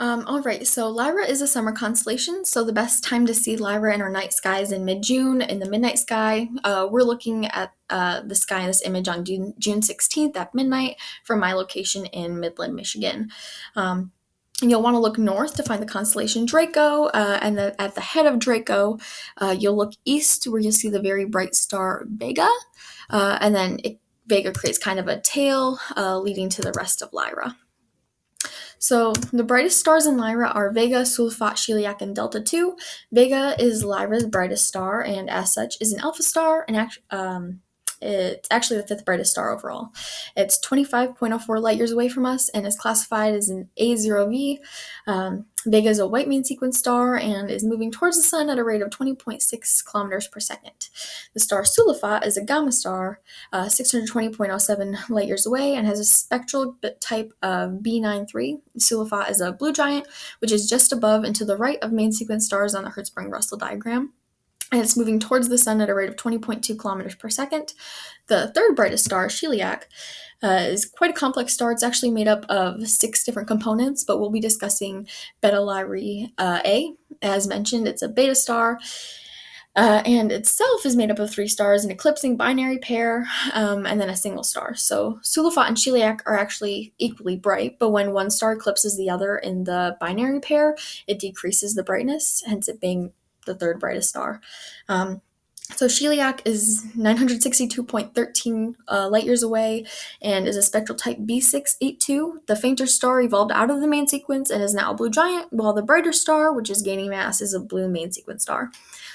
All right, so Lyra is a summer constellation, so the best time to see Lyra in our night sky is in mid-June in the midnight sky. We're looking at the sky in this image on June 16th at midnight from my location in Midland, Michigan. And you'll want to look north to find the constellation Draco, and at the head of Draco, you'll look east where you'll see the very bright star Vega, and then Vega creates kind of a tail leading to the rest of Lyra. So the brightest stars in Lyra are Vega, Sulfat, Chiliac, and Delta II. Vega is Lyra's brightest star, and as such is an alpha star, and it's actually the fifth brightest star overall. It's 25.04 light years away from us and is classified as an A0V. Vega is a white main sequence star and is moving towards the sun at a rate of 20.6 kilometers per second. The star Sulfat is a gamma star, 620.07 light years away, and has a spectral type of B93. Sulfat is a blue giant, which is just above and to the right of main sequence stars on the Hertzsprung-Russell diagram, and it's moving towards the sun at a rate of 20.2 kilometers per second. The third brightest star, Chiliac, is quite a complex star. It's actually made up of 6 different components, but we'll be discussing Beta Lyrae A. As mentioned, it's a beta star, and itself is made up of 3 stars, an eclipsing binary pair, and then a single star. So Sulfat and Chiliac are actually equally bright, but when one star eclipses the other in the binary pair, it decreases the brightness, hence it being the third brightest star. So Chiliac is 962.13 light years away and is a spectral type B682. The fainter star evolved out of the main sequence and is now a blue giant, while the brighter star, which is gaining mass, is a blue main sequence star.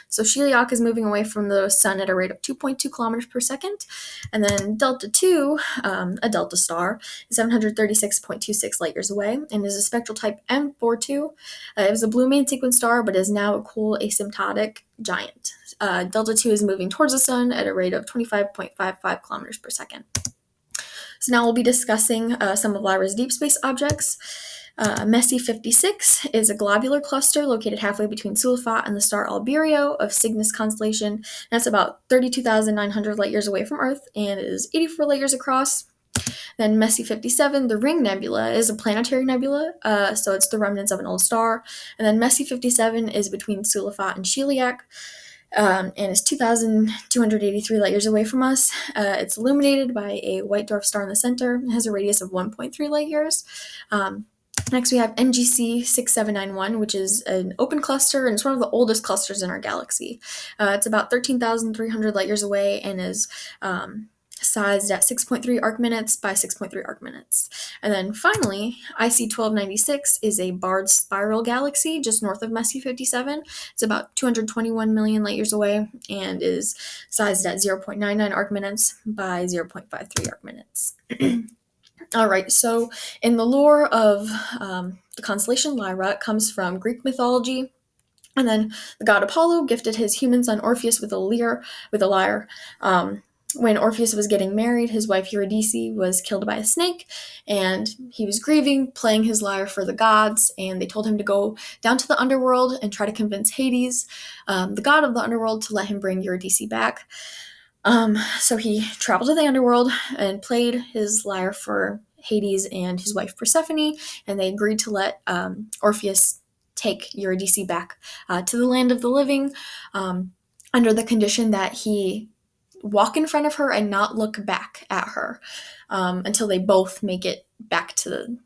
So Chiliac is moving away from the sun at a rate of 2.2 kilometers per second. And then Delta II, a delta star, is 736.26 light years away and is a spectral type M42. It was a blue main sequence star, but is now a cool asymptotic giant. Delta II is moving towards the sun at a rate of 25.55 kilometers per second. So now we'll be discussing some of Lyra's deep space objects. Messier 56 is a globular cluster located halfway between Sulfat and the star Alberio of Cygnus constellation. That's about 32,900 light years away from Earth and is 84 light years across. Then Messier 57, the Ring Nebula, is a planetary nebula, so it's the remnants of an old star. And then Messier 57 is between Sulfat and Chiliac, and is 2,283 light years away from us. It's illuminated by a white dwarf star in the center. It has a radius of 1.3 light years. Next, we have NGC 6791, which is an open cluster, and it's one of the oldest clusters in our galaxy. It's about 13,300 light years away and is sized at 6.3 arc minutes by 6.3 arc minutes. And then finally, IC 1296 is a barred spiral galaxy just north of Messier 57. It's about 221 million light years away and is sized at 0.99 arc minutes by 0.53 arc minutes. All right, so in the lore of the constellation Lyra, it comes from Greek mythology. And then the god Apollo gifted his human son Orpheus with a lyre. When Orpheus was getting married, his wife Eurydice was killed by a snake, and he was grieving, playing his lyre for the gods, and they told him to go down to the underworld and try to convince Hades, the god of the underworld, to let him bring Eurydice back. So he traveled to the underworld and played his lyre for Hades and his wife Persephone, and they agreed to let Orpheus take Eurydice back to the land of the living, under the condition that he walk in front of her and not look back at her until they both make it back to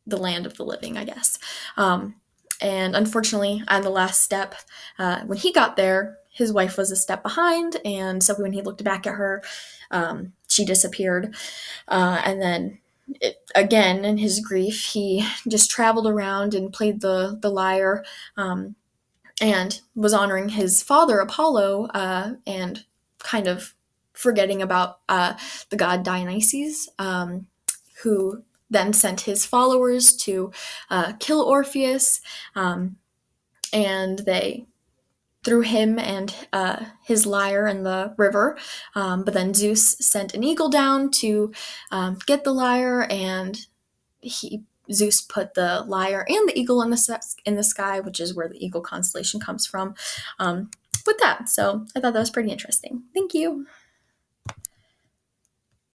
the land of the living, I guess. And unfortunately, on the last step, when he got there, his wife was a step behind, and so when he looked back at her, she disappeared. And then again, in his grief, he just traveled around and played the lyre, and was honoring his father, Apollo, and kind of forgetting about the god Dionysus, who then sent his followers to kill Orpheus, and they threw him and his lyre in the river, but then Zeus sent an eagle down to get the lyre, and Zeus put the lyre and the eagle in the sky, which is where the eagle constellation comes from, with that. So I thought that was pretty interesting. Thank you.